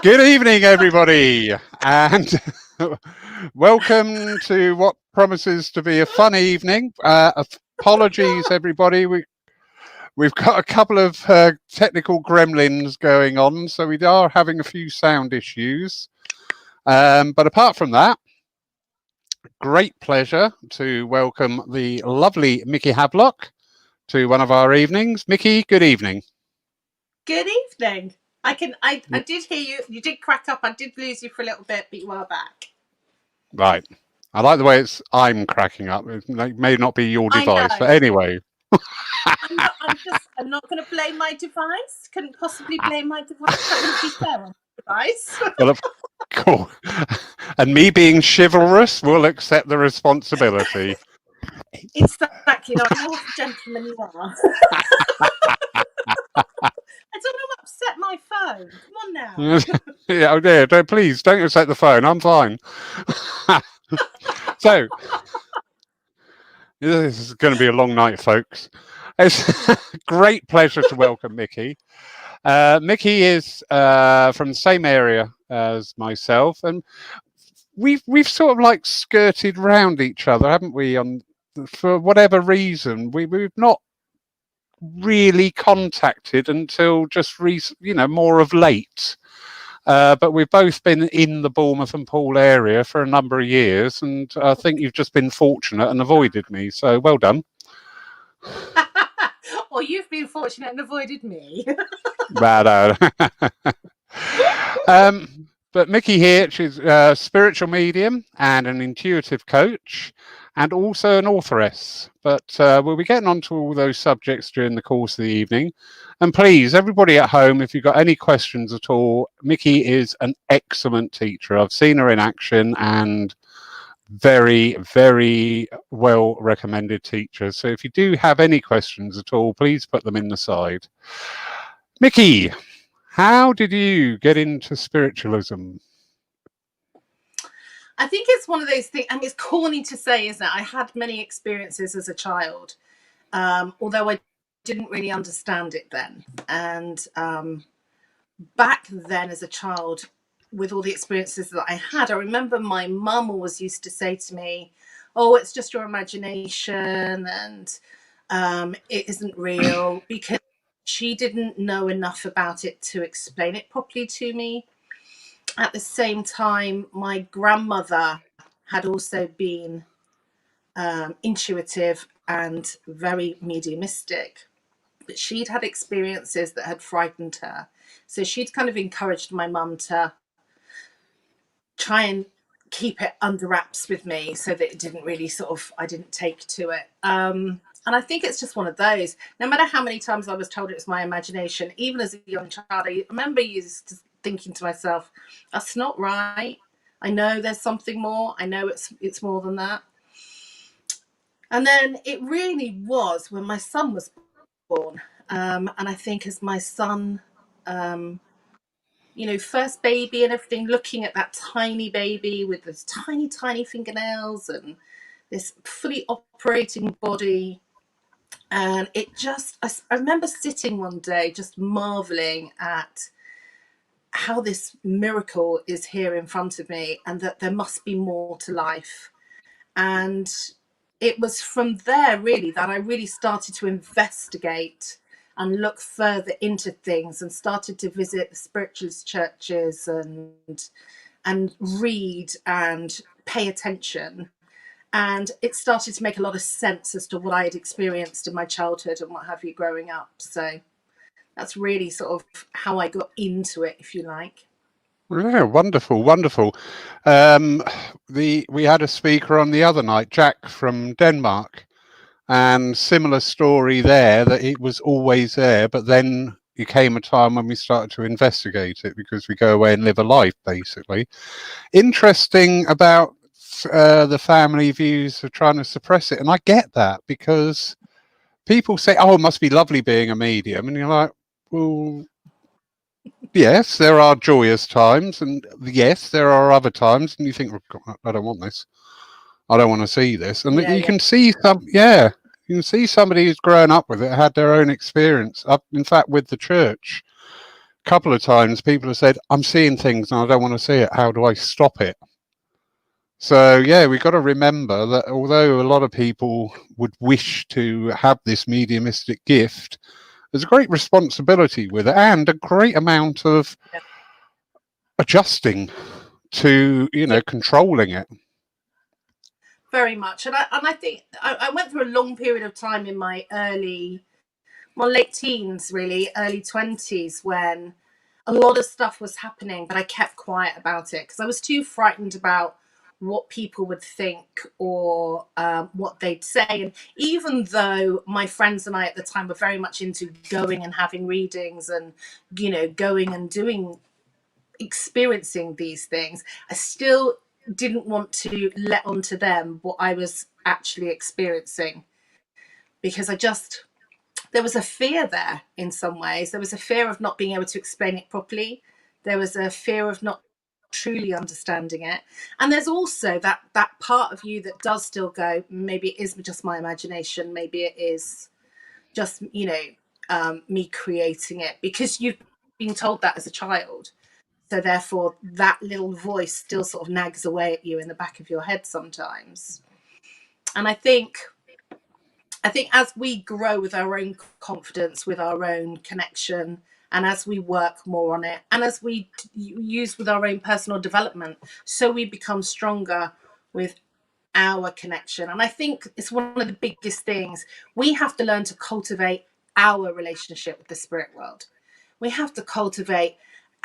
Good evening, everybody, and welcome to what promises to be a fun evening. Apologies, everybody. We've got a couple of technical gremlins going on, so we are having a few sound issues. But apart from that, great pleasure to welcome the lovely Micky Havelock to one of our evenings. Micky, good evening. Good evening. I did hear you. You did crack up. I did lose you for a little bit, but you are back. Right. I like the way I'm cracking up. It may not be your device, but anyway. I'm not going to blame my device. Couldn't possibly blame my device. That wouldn't be fair on my device. Well, of course. And me being chivalrous will accept the responsibility. Exactly. I know what a gentleman you are. I don't want to upset my phone. Come on now. Yeah, please don't upset the phone. I'm fine. So, this is going to be a long night, folks. It's a great pleasure to welcome Micky. Micky is from the same area as myself, and we've sort of like skirted round each other, haven't we? For whatever reason, we've not really contacted until just more of late. But we've both been in the Bournemouth and Poole area for a number of years, and I think you've just been fortunate and avoided me. So well done. Or you've been fortunate and avoided me. But Micky here, she's a spiritual medium and an intuitive coach, and also an authoress. But we'll be getting on to all those subjects during the course of the evening. And please, everybody at home, if you've got any questions at all, Micky is an excellent teacher. I've seen her in action and very, very well recommended teacher. So if you do have any questions at all, please put them in the side. Micky, how did you get into spiritualism? I think it's one of those things, and it's corny to say, isn't it? I had many experiences as a child, although I didn't really understand it then. And back then as a child, with all the experiences that I had, I remember my mum always used to say to me, oh, it's just your imagination and it isn't real, because she didn't know enough about it to explain it properly to me. At the same time, my grandmother had also been intuitive and very mediumistic, but she'd had experiences that had frightened her. So she'd kind of encouraged my mum to try and keep it under wraps with me so that it didn't really I didn't take to it. And I think it's just one of those, no matter how many times I was told it was my imagination, even as a young child, I remember thinking to myself, that's not right. I know there's something more. I know it's more than that. And then it really was when my son was born. And I think as my son, first baby and everything, looking at that tiny baby with those tiny, tiny fingernails and this fully operating body. And I remember sitting one day just marveling at how this miracle is here in front of me and that there must be more to life. And it was from there really that I really started to investigate and look further into things and started to visit the spiritualist churches and read and pay attention. And it started to make a lot of sense as to what I had experienced in my childhood and what have you growing up. So that's really sort of how I got into it, if you like. Yeah, wonderful, wonderful. We had a speaker on the other night, Jack from Denmark, and similar story there, that it was always there, but then it came a time when we started to investigate it because we go away and live a life, basically. Interesting about the family views of trying to suppress it, and I get that because people say, oh, it must be lovely being a medium, and you're like, well, yes, there are joyous times, and yes, there are other times, and you think, oh, I don't want this. I don't want to see this. And you can see you can see somebody who's grown up with it, had their own experience, in fact, with the church, couple of times people have said, I'm seeing things and I don't want to see it. How do I stop it? So, yeah, we've got to remember that although a lot of people would wish to have this mediumistic gift, there's a great responsibility with it and a great amount of Yeah. adjusting to, Yeah, controlling it. very much. And I think I went through a long period of time in my late teens, really, early 20s, when a lot of stuff was happening, but I kept quiet about it because I was too frightened about what people would think or what they'd say. And even though my friends and I at the time were very much into going and having readings and, going and experiencing these things, I still didn't want to let on to them what I was actually experiencing, because there was a fear there in some ways. There was a fear of not being able to explain it properly. There was a fear of not truly understanding it. And there's also that part of you that does still go, maybe it is just my imagination. Maybe it is just, me creating it, because you've been told that as a child. So therefore, that little voice still sort of nags away at you in the back of your head sometimes. And I think as we grow with our own confidence, with our own connection, and as we work more on it, and as we use with our own personal development, so we become stronger with our connection. And I think it's one of the biggest things. We have to learn to cultivate our relationship with the spirit world. We have to cultivate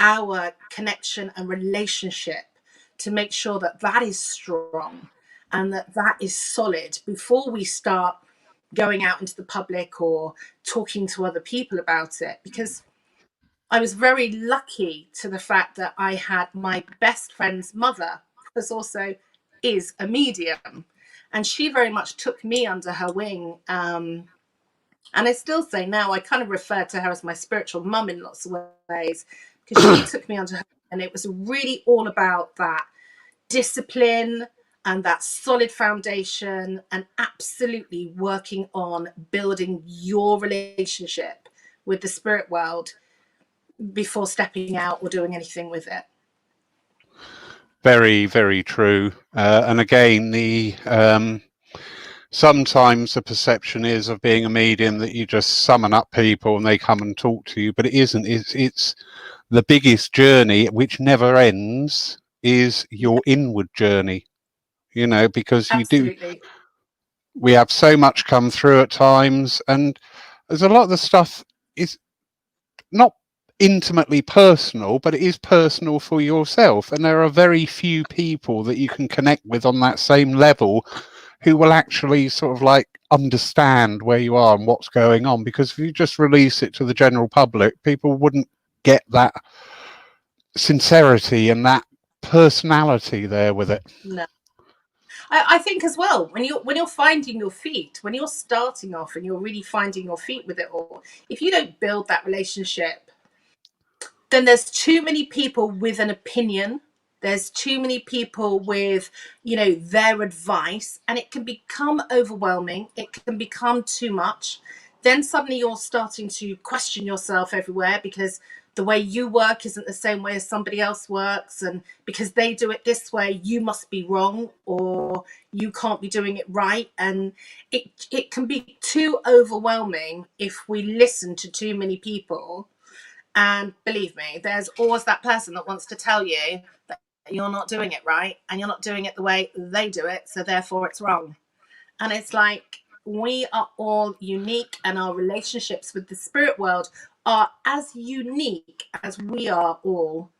our connection and relationship to make sure that that is strong and that that is solid before we start going out into the public or talking to other people about it. Because I was very lucky to the fact that I had my best friend's mother, was also is a medium, and she very much took me under her wing. And I still say now, I kind of refer to her as my spiritual mum in lots of ways, because she took me under her, and it was really all about that discipline and that solid foundation, and absolutely working on building your relationship with the spirit world before stepping out or doing anything with it. Very, very true. And again, sometimes the perception is of being a medium that you just summon up people and they come and talk to you, but it isn't. It's the biggest journey, which never ends, is your inward journey. Because Absolutely. we have so much come through at times, and there's a lot of the stuff is not intimately personal, but it is personal for yourself. And there are very few people that you can connect with on that same level who will actually sort of like understand where you are and what's going on. Because if you just release it to the general public, people wouldn't get that sincerity and that personality there with it. No. I think as well, when you're finding your feet, when you're starting off and you're really finding your feet with it all, if you don't build that relationship, then there's too many people with an opinion. There's too many people with, their advice, and it can become overwhelming. It can become too much. Then suddenly you're starting to question yourself everywhere, because the way you work isn't the same way as somebody else works. And because they do it this way, you must be wrong, or you can't be doing it right. And it can be too overwhelming if we listen to too many people. And believe me, there's always that person that wants to tell you that you're not doing it right and you're not doing it the way they do it, so therefore it's wrong. And it's like, we are all unique, and our relationships with the spirit world are as unique as we are all.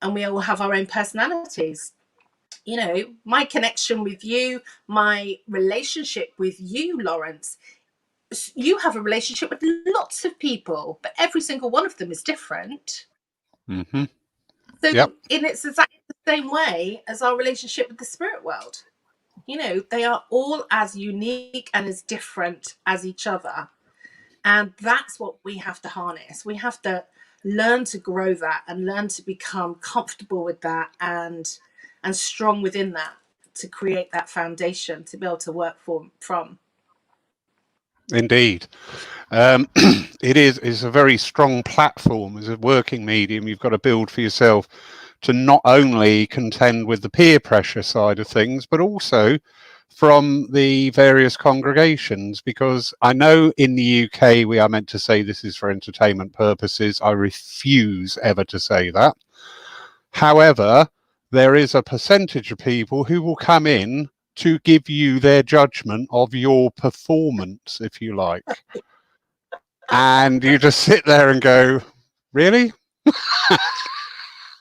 And we all have our own personalities. My connection with you, my relationship with you, Lawrence, you have a relationship with lots of people, but every single one of them is different. Mm-hmm. So, Yep. and it's exactly the same way as our relationship with the spirit world. They are all as unique and as different as each other. And that's what we have to harness. We have to learn to grow that and learn to become comfortable with that, and strong within that, to create that foundation to be able to work from. Indeed. It's a very strong platform as a working medium you've got to build for yourself to not only contend with the peer pressure side of things, but also from the various congregations. Because I know in the UK we are meant to say this is for entertainment purposes. I refuse ever to say that. However, there is a percentage of people who will come in to give you their judgment of your performance, if you like. And you just sit there and go, really?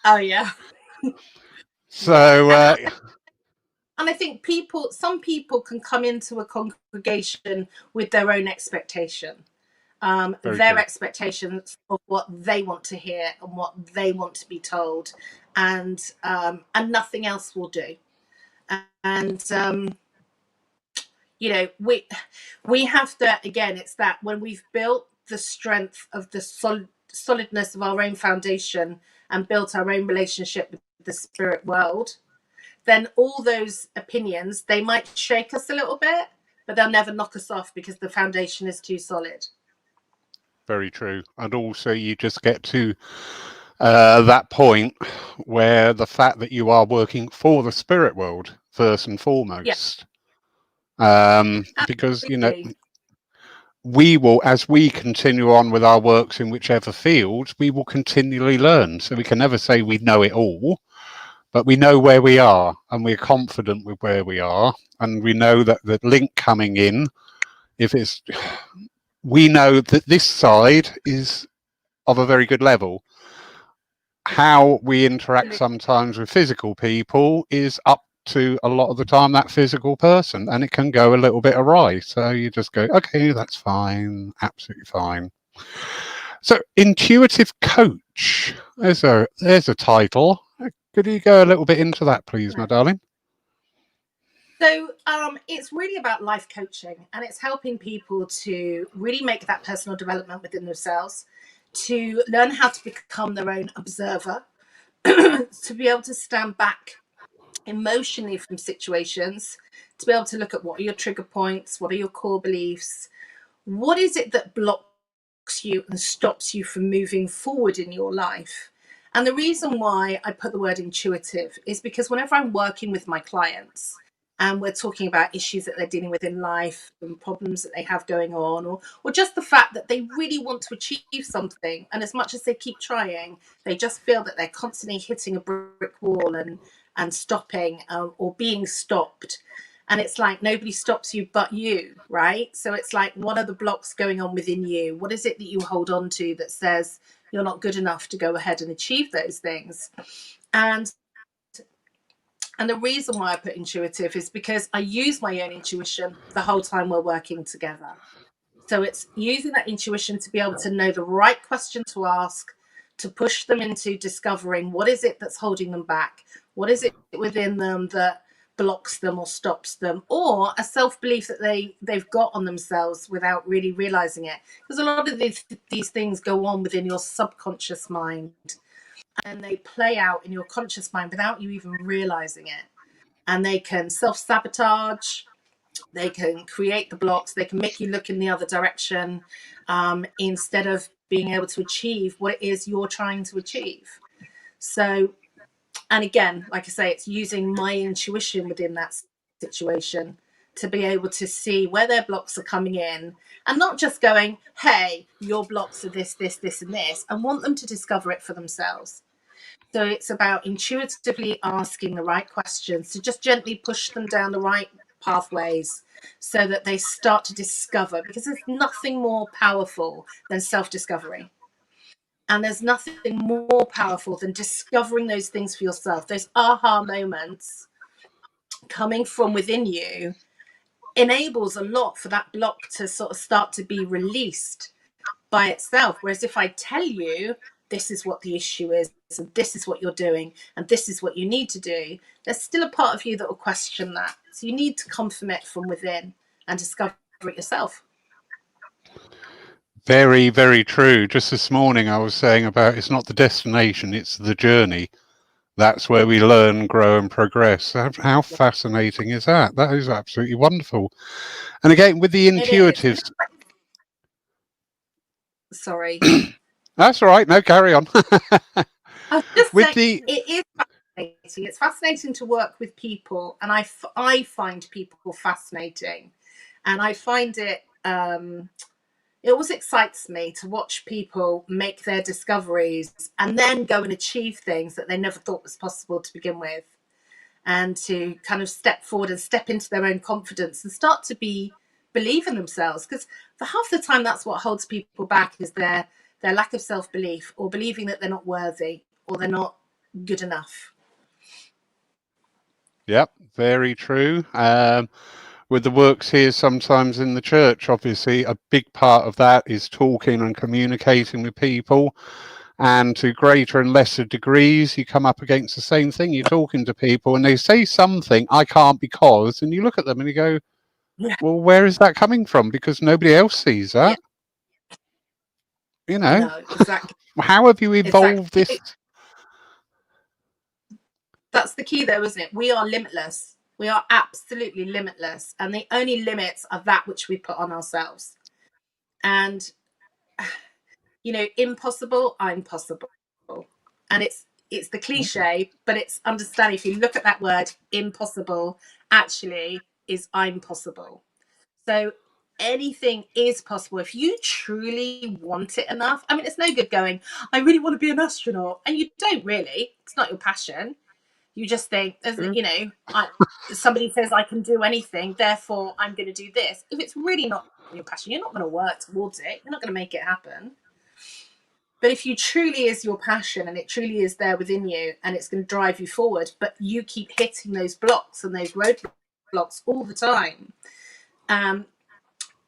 Oh yeah, yeah. So, And I think some people can come into a congregation with their own expectation, very their true. expectations of what they want to hear and what they want to be told, and nothing else will do. And you know, we have to, again, it's that when we've built the strength of the solidness of our own foundation and built our own relationship with the spirit world, then all those opinions, they might shake us a little bit, but they'll never knock us off because the foundation is too solid. Very true. And also, you just get to that point where the fact that you are working for the spirit world, first and Yeah, foremost, because, absolutely. we will, as we continue on with our works in whichever fields, we will continually learn. So we can never say we know it all, but we know where we are and we're confident with where we are. And we know that the link coming in, if it's, we know that this side is of a very good level. How we interact sometimes with physical people is up to a lot of the time that physical person, and it can go a little bit awry. So you just go, okay, that's fine, absolutely fine. So, intuitive coach. There's a title. Could you go a little bit into that, please, my darling? So it's really about life coaching, and it's helping people to really make that personal development within themselves, to learn how to become their own observer, to be able to stand back emotionally from situations, to be able to look at what are your trigger points, what are your core beliefs, what is it that blocks you and stops you from moving forward in your life. And the reason why I put the word intuitive is because whenever I'm working with my clients and we're talking about issues that they're dealing with in life and problems that they have going on, or just the fact that they really want to achieve something, and as much as they keep trying, they just feel that they're constantly hitting a brick wall and stopping, or being stopped. And it's like nobody stops you but you, right? So it's like, what are the blocks going on within you? What is it that you hold on to that says you're not good enough to go ahead and achieve those things? And and the reason why I put intuitive is because I use my own intuition the whole time we're working together. So it's using that intuition to be able to know the right question to ask, to push them into discovering what is it that's holding them back, what is it within them that blocks them or stops them, or a self-belief that they've got on themselves without really realizing it. Because a lot of these things go on within your subconscious mind, and they play out in your conscious mind without you even realizing it. And they can self-sabotage, they can create the blocks, they can make you look in the other direction, instead of being able to achieve what it is you're trying to achieve. So, and again, like I say, it's using my intuition within that situation to be able to see where their blocks are coming in, and not just going, hey, your blocks are this, and this, and want them to discover it for themselves. So it's about intuitively asking the right questions to just gently push them down the right pathways so that they start to discover, because there's nothing more powerful than self-discovery. And there's nothing more powerful than discovering those things for yourself. Those aha moments coming from within you enables a lot for that block to sort of start to be released by itself. Whereas if I tell you this is what the issue is, and this is what you're doing, and this is what you need to do, there's still a part of you that will question that. So you need to confirm it from within and discover it yourself. Very, very true. Just this morning, I was saying about it's not the destination, it's the journey. That's where we learn, grow, and progress. How fascinating is that? That is absolutely wonderful. And again, with the It is. intuitives. Sorry. That's all right. No, carry on. I was just With saying, the it is fascinating. It's fascinating to work with people, and I find people fascinating, and I find it. It always excites me to watch people make their discoveries and then go and achieve things that they never thought was possible to begin with, and to kind of step forward and step into their own confidence and start to believe in themselves. Because for half the time, that's what holds people back, is their lack of self-belief, or believing that they're not worthy or they're not good enough. Yep, very true. With the works here, sometimes in the church, obviously, a big part of that is talking and communicating with people. And to greater and lesser degrees, you come up against the same thing. You're talking to people and they say something, I can't because, and you look at them and you go, Yeah, well, where is that coming from? Because nobody else sees yeah, that. You know, no, exactly, how have you evolved exactly. this? That's the key, though, isn't it? We are limitless. We are absolutely limitless, and the only limits are that which we put on ourselves. And impossible, I'm possible. And it's the cliche, but it's understanding, if you look at that word impossible, actually is I'm possible. So anything is possible if you truly want it enough. I mean, it's no good going, I really want to be an astronaut, and you don't really. It's not your passion. You just think, True. somebody says I can do anything, therefore I'm going to do this. If it's really not your passion, you're not going to work towards it. You're not going to make it happen. But if you truly is your passion, and it truly is there within you, and it's going to drive you forward, but you keep hitting those blocks and those roadblocks all the time. Um,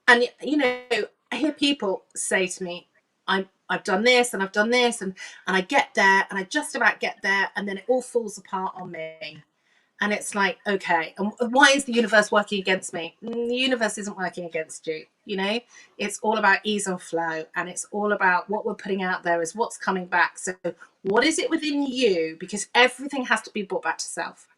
and I hear people say to me, I've done this and I've done this, and I get there and I just about get there, and then it all falls apart on me. And it's like, okay, and why is the universe working against me? The universe isn't working against you. It's all about ease and flow, and it's all about what we're putting out there is what's coming back. So what is it within you? Because everything has to be brought back to self.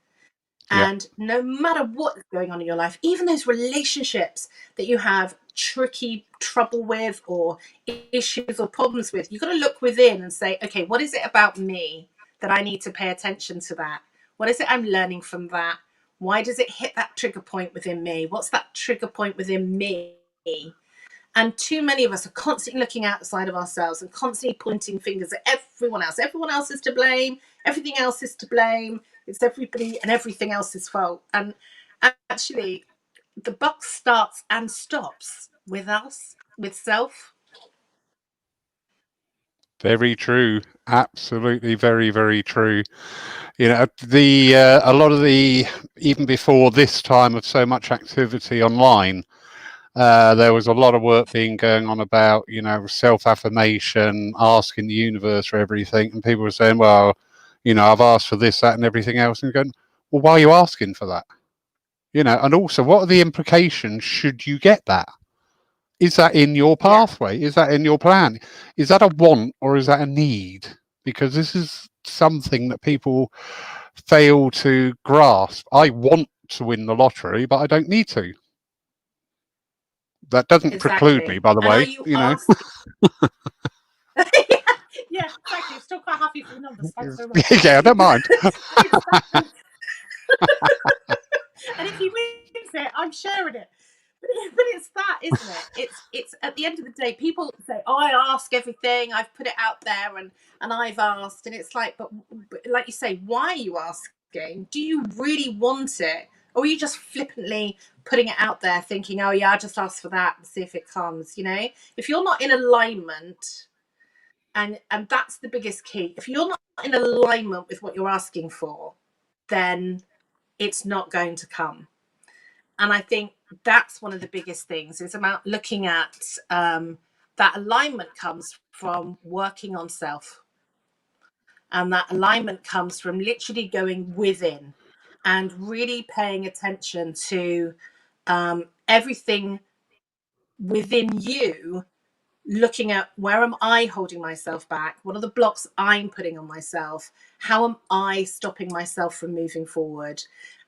Yeah, And no matter what is going on in your life, even those relationships that you have tricky trouble with, or issues or problems with, you've got to look within and say, okay, what is it about me that I need to pay attention to that? What is it I'm learning from that? Why does it hit that trigger point within me? What's that trigger point within me? And too many of us are constantly looking outside of ourselves and constantly pointing fingers at everyone else. Everyone else is to blame. Everything else is to blame. It's everybody and everything else's fault. And actually, the buck starts and stops with us, with self. very true. Absolutely, very, very true. The a lot of the even before this time of so much activity online, there was a lot of work being going on about self affirmation, asking the universe for everything, and people were saying, well, I've asked for this, that, and everything else, and going, well, why are you asking for that? And also, what are the implications should you get that? Is that in your Yeah, pathway? Is that in your plan? Is that a want or is that a need? Because this is something that people fail to grasp. I want to win the lottery, but I don't need to. That doesn't preclude me, exactly. by the And are way. you asking? Yeah, yeah, exactly. Still quite happy for the numbers. Thanks so much. Yeah, I don't mind. But it's that, and if he wins it, I'm sharing it. But it's that, isn't it? It's at the end of the day, people say, "Oh, I ask everything. I've put it out there, and I've asked," and it's like, but like you say, why are you asking? Do you really want it, or are you just flippantly putting it out there, thinking, "Oh yeah, I'll just ask for that and see if it comes." If you're not in alignment, and that's the biggest key. If you're not in alignment with what you're asking for, then it's not going to come. And I think that's one of the biggest things, is about looking at that alignment comes from working on self, and that alignment comes from literally going within and really paying attention to everything within you, looking at, where am I holding myself back? What are the blocks I'm putting on myself? How am I stopping myself from moving forward?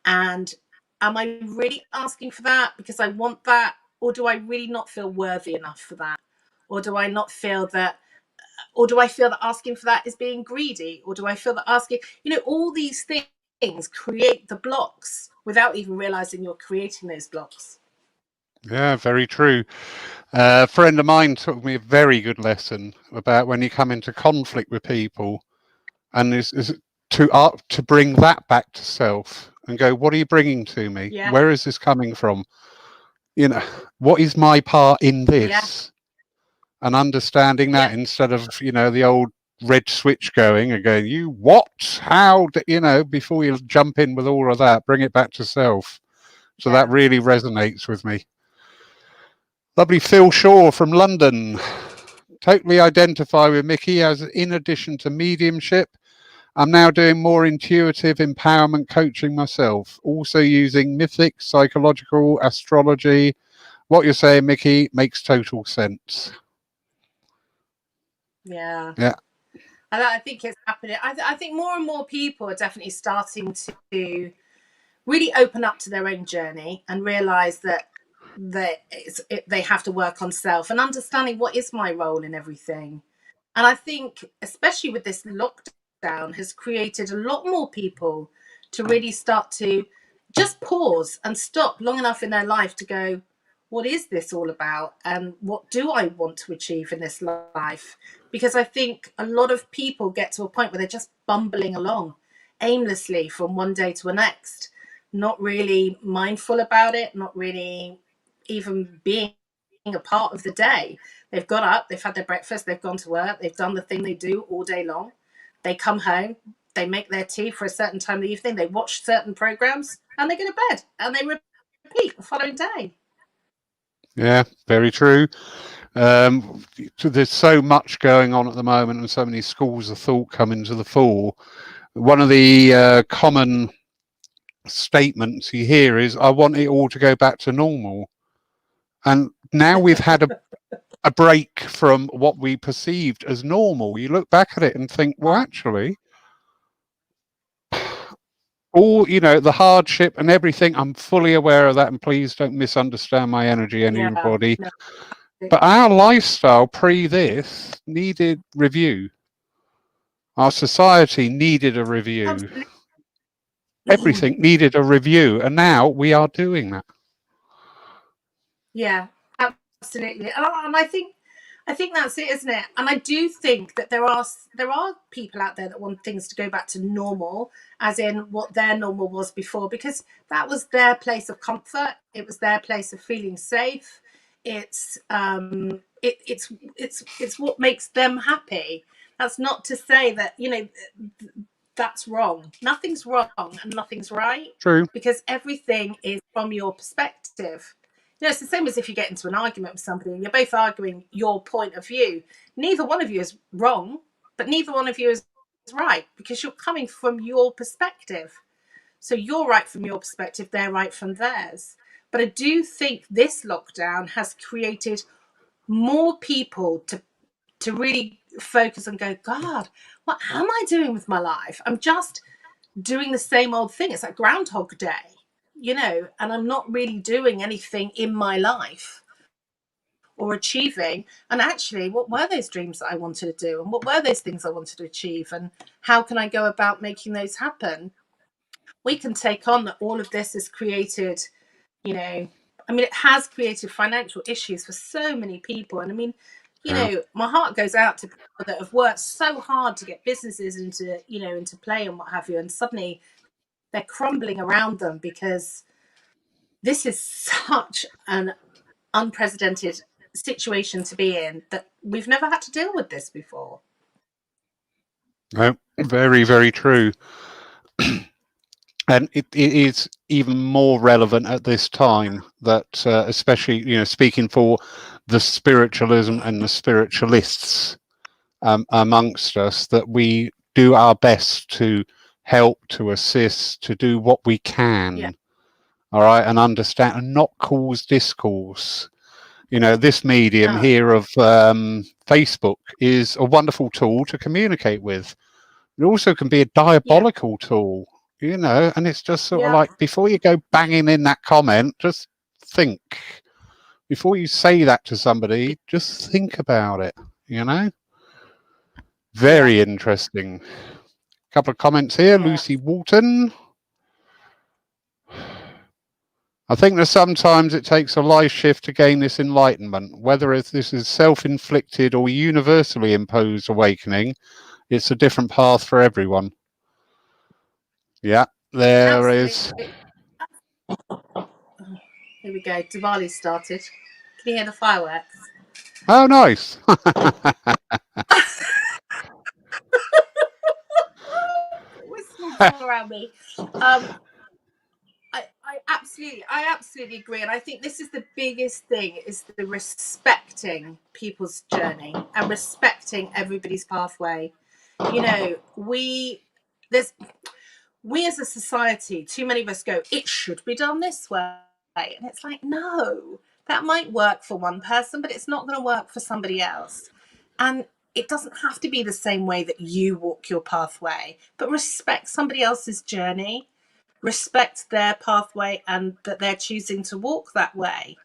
And am I really asking for that because I want that? Or do I really not feel worthy enough for that? Or do I not feel that, or do I feel that asking for that is being greedy? Or do I feel that asking, all these things create the blocks without even realizing you're creating those blocks. Yeah, very true. A friend of mine taught me a very good lesson about when you come into conflict with people, and is to bring that back to self and go, what are you bringing to me? Yeah. Where is this coming from? What is my part in Yeah. this? And understanding that Yep. instead of the old red switch going and going, you what? How? Before you jump in with all of that, bring it back to self. So that Yeah. really resonates with me. Lovely Phil Shaw from London. Totally identify with Micky, as in addition to mediumship, I'm now doing more intuitive empowerment coaching myself, also using mythic, psychological, astrology. What you're saying, Micky, makes total sense. Yeah. Yeah, And I think it's happening. I think more and more people are definitely starting to really open up to their own journey and realize that they have to work on self and understanding what is my role in everything. And I think, especially with this lockdown, has created a lot more people to really start to just pause and stop long enough in their life to go, what is this all about? And what do I want to achieve in this life? Because I think a lot of people get to a point where they're just bumbling along aimlessly from one day to the next, not really mindful about it, not really even being a part of the day. They've got up, they've had their breakfast, they've gone to work, they've done the thing they do all day long. They come home, they make their tea for a certain time of the evening, they watch certain programs, and they go to bed and they repeat the following day. yeah, very true. There's so much going on at the moment, and so many schools of thought coming to the fore. One of the common statements you hear is, I want it all to go back to normal. And now we've had a break from what we perceived as normal. You look back at it and think, well, actually, all the hardship and everything, I'm fully aware of that, and please don't misunderstand my energy, Yeah. anybody. No, But our lifestyle pre this needed review. Our society needed a review. absolutely. Everything needed a review, and now we are doing that. Yeah, absolutely. And I think that's it, isn't it? And I do think that there are people out there that want things to go back to normal, as in what their normal was before, because that was their place of comfort. It was their place of feeling safe. It's what makes them happy. That's not to say that that's wrong. Nothing's wrong and nothing's right, True. because everything is from your perspective. It's the same as if you get into an argument with somebody and you're both arguing your point of view. Neither one of you is wrong, but neither one of you is right, because you're coming from your perspective. So you're right from your perspective, they're right from theirs. But I do think this lockdown has created more people to really focus and go, God, what am I doing with my life? I'm just doing the same old thing. It's like Groundhog Day, and I'm not really doing anything in my life or achieving. And actually, what were those dreams that I wanted to do? And what were those things I wanted to achieve? And how can I go about making those happen? We can take on that all of this has created, it has created financial issues for so many people. And Yeah. my heart goes out to people that have worked so hard to get businesses into play and what have you. And suddenly they're crumbling around them because this is such an unprecedented situation to be in, that we've never had to deal with this before. No, very, very true. And it is even more relevant at this time that, especially, speaking for the spiritualism and the spiritualists amongst us, that we do our best to help, to assist, to do what we Yeah. can. All right, and understand and not cause discourse. This medium No. here of Facebook is a wonderful tool to communicate with. It also can be a Yeah. diabolical tool, and it's just sort of Yeah. like, before you go banging in that comment, just think, before you say that to somebody, just think about it, you know? Yeah, Very interesting. Couple of comments here. yeah. Lucy Walton. I think that sometimes it takes a life shift to gain this enlightenment. Whether this is self-inflicted or universally imposed awakening, it's a different path for everyone. Yeah, there is. Absolutely. Here we go. Diwali started. Can you hear the fireworks? Oh, nice. Whistles all around me. I absolutely agree, and I think this is the biggest thing: is the respecting people's journey and respecting everybody's pathway. You know, there's we as a society, too many of us go, it should be done this way, and it's like, no, that might work for one person, but it's not going to work for somebody else, and it doesn't have to be the same way that you walk your pathway, but respect somebody else's journey, respect their pathway, and that they're choosing to walk that way.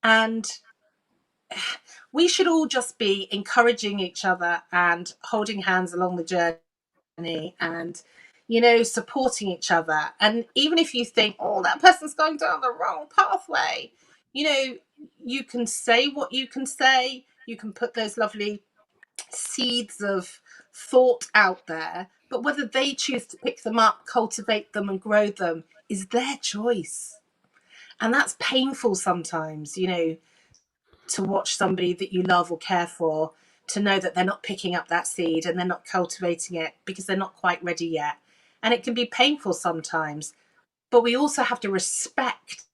And we should all just be encouraging each other and holding hands along the journey, and supporting each other. And even if you think, oh, that person's going down the wrong pathway, you know you can say what you can say, you can put those lovely seeds of thought out there, but whether they choose to pick them up, cultivate them, and grow them is their choice. And that's painful sometimes, to watch somebody that you love or care for, to know that they're not picking up that seed and they're not cultivating it because they're not quite ready yet. And it can be painful sometimes, but we also have to respect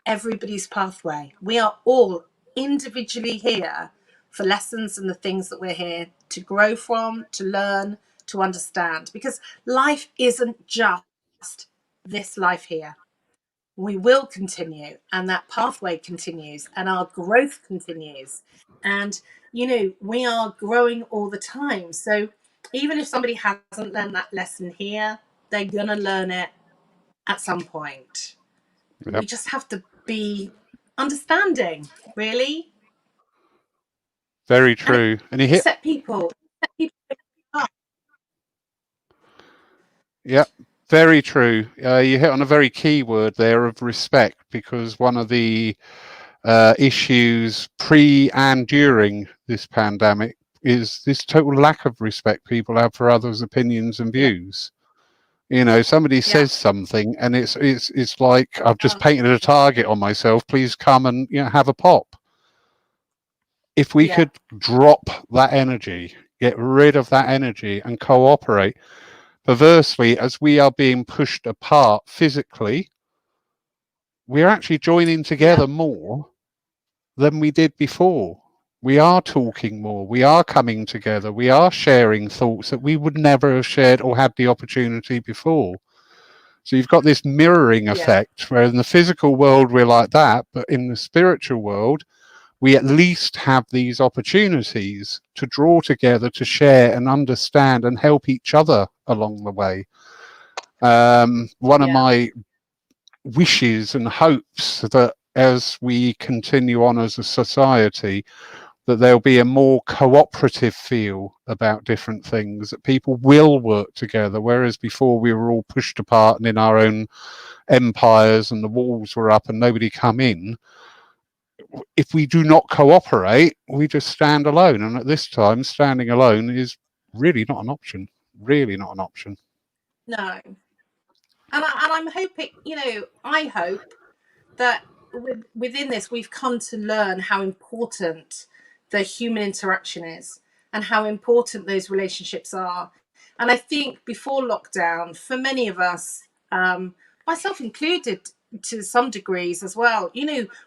everybody's pathway. We are all individually here for lessons and the things that we're here to grow from, to learn, to understand, because life isn't just this life here. We will continue, and that pathway continues, and our growth continues. And we are growing all the time. So even if somebody hasn't learned that lesson here, they're going to learn it at some point. We Yep, just have to be understanding, really, very and true. And you hit, accept people. Accept people. yeah, very true. You hit on a very key word there of respect, because one of the issues pre and during this pandemic is this total lack of respect people have for others' opinions and Yeah, views. Somebody yeah. says something, and it's like, I've just Oh, painted a target on myself. Please come and have a pop. If we yeah, could drop that energy, get rid of that energy, and cooperate. Perversely, as we are being pushed apart physically, we're actually joining yeah, together more than we did before. We are talking more. We are coming together. We are sharing thoughts that we would never have shared or had the opportunity before. So you've got this mirroring yeah, effect where in the physical world we're like that, but in the spiritual world, we at least have these opportunities to draw together, to share and understand and help each other along the way. One of yeah, my wishes and hopes that as we continue on as a society, that there'll be a more cooperative feel about different things, that people will work together, whereas before we were all pushed apart and in our own empires and the walls were up and nobody come in. If we do not cooperate, we just stand alone. And at this time, standing alone is really not an option. Really not an option. no. And I'm hoping, I hope that within this we've come to learn how important the human interaction is and how important those relationships are. And I think before lockdown, for many of us, myself included to some degrees as well,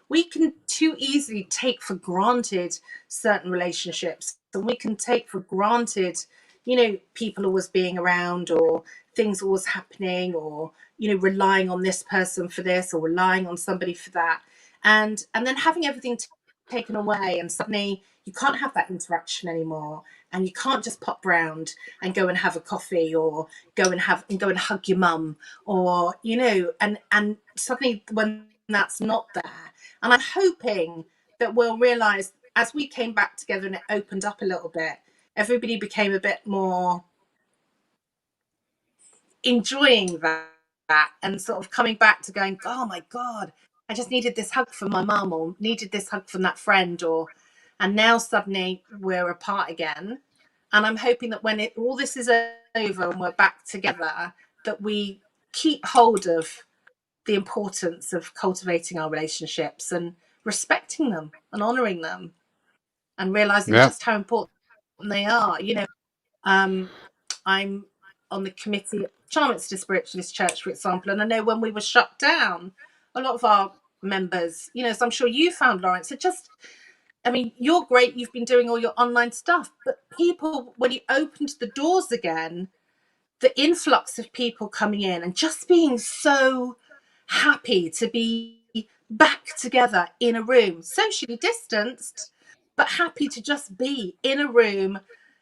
we can too easily take for granted certain relationships, and we can take for granted people always being around, or things always happening, or relying on this person for this or relying on somebody for that, and then having everything taken away, and suddenly you can't have that interaction anymore, and you can't just pop round and go and have a coffee, or go and hug your mum, or and suddenly when that's not there, And I'm hoping that we'll realize as we came back together and it opened up a little bit, everybody became a bit more enjoying that and sort of coming back to going, oh my God, I just needed this hug from my mum, or needed this hug from that friend, or, and now suddenly we're apart again. And I'm hoping that when all this is over and we're back together, that we keep hold of the importance of cultivating our relationships and respecting them and honoring them and realizing Yeah. just how important they are. I'm on the committee at Charminster Spiritualist Church, for example, and I know when we were shut down, a lot of our members, as I'm sure you found, Lawrence, you're great, you've been doing all your online stuff, but people, when you opened the doors again, the influx of people coming in and just being so happy to be back together in a room, socially distanced, but happy to just be in a room,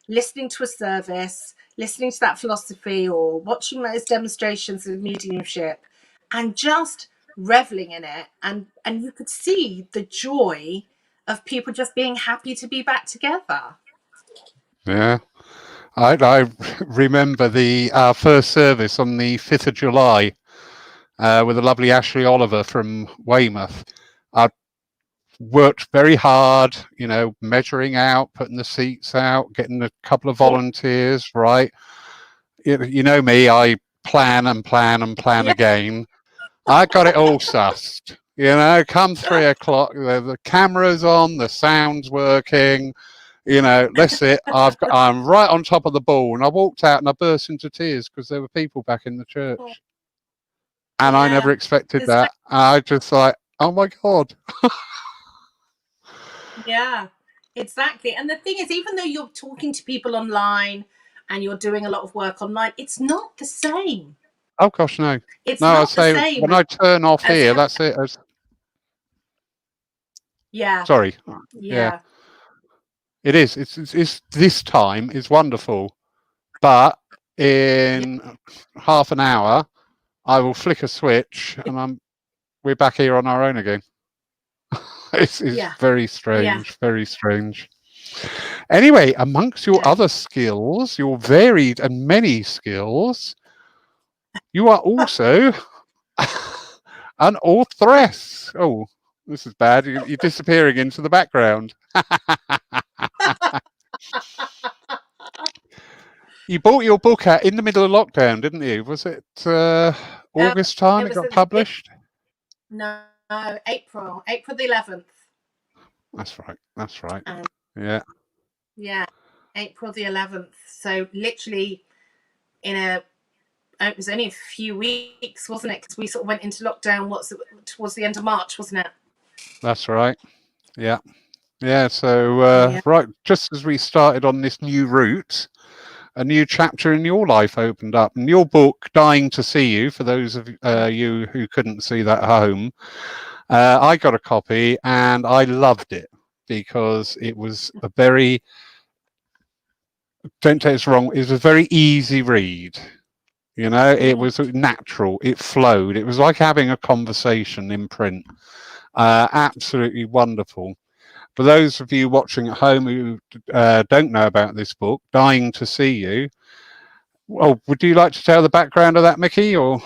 listening to a service, listening to that philosophy, or watching those demonstrations of mediumship, and just reveling in it. And you could see the joy of people just being happy to be back together. Yeah. I remember our first service on the 5th of July with the lovely Ashley Oliver from Weymouth. I worked very hard, measuring out, putting the seats out, getting a couple of volunteers, right? You know me, I plan and plan and plan Yeah. again. I got it all sussed. Come 3 o'clock, the camera's on, the sound's working. That's it. I'm right on top of the ball, and I walked out and I burst into tears because there were people back in the church, and I never Yeah. expected It's that. I just like, oh my God. Yeah, exactly. And the thing is, even though you're talking to people online and you're doing a lot of work online, it's not the same. Oh gosh, no, It's no. I not the say same when I turn off as here, that's it. yeah, Sorry, yeah, yeah, it is. It's this time is wonderful, but yeah, in half an hour, I will flick a switch, and we're back here on our own again. It's yeah, very yeah, strange, very strange. Anyway, amongst your yeah. other skills, your varied and many skills, you are also an authoress. Oh, this is bad. You're disappearing into the background. You bought your book out in the middle of lockdown, didn't you? Was it Uh, August time it it was got it, published? no, April the 11th. That's right. That's right. Um, Yeah. yeah, April the 11th. So literally it was only a few weeks, wasn't it? Because we sort of went into lockdown. Towards the end of March, wasn't it? That's right. Yeah. Yeah. So Yeah. right, just as we started on this new route, a new chapter in your life opened up. And your book, Dying to See You, for those of you who couldn't see that at home, I got a copy and I loved it because it was don't take this wrong, it was a very easy read. It was natural, it flowed. It was like having a conversation in print. Absolutely wonderful. For those of you watching at home who don't know about this book, Dying to See You, well, would you like to tell the background of that, Micky? Or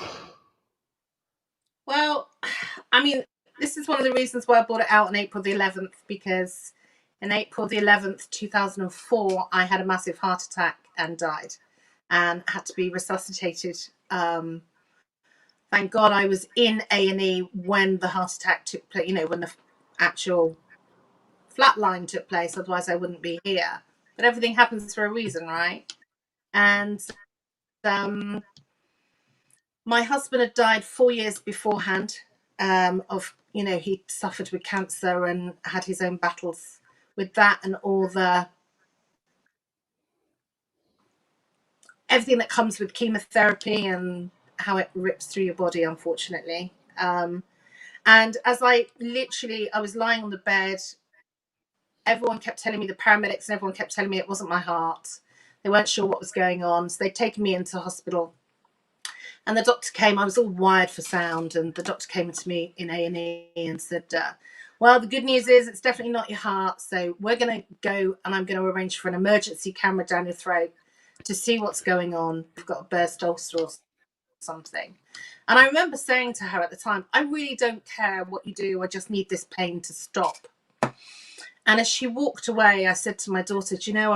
Well, this is one of the reasons why I bought it out on April the 11th, because in April the 11th, 2004, I had a massive heart attack and died and had to be resuscitated. Thank God I was in A&E when the heart attack took place, when the actual flatline took place, otherwise I wouldn't be here. But everything happens for a reason, right? And um, my husband had died 4 years beforehand. He suffered with cancer and had his own battles with that and all the everything that comes with chemotherapy and how it rips through your body, unfortunately. And as I was lying on the bed, everyone kept telling me, the paramedics and everyone kept telling me it wasn't my heart. They weren't sure what was going on, so they'd taken me into hospital. And the doctor came. I was all wired for sound, and the doctor came to me in A&E and said, Well, the good news is it's definitely not your heart. So we're going to go and I'm going to arrange for an emergency camera down your throat to see what's going on. You've got a burst ulcer or something. And I remember saying to her at the time, I really don't care what you do. I just need this pain to stop. And as she walked away, I said to my daughter, do you know,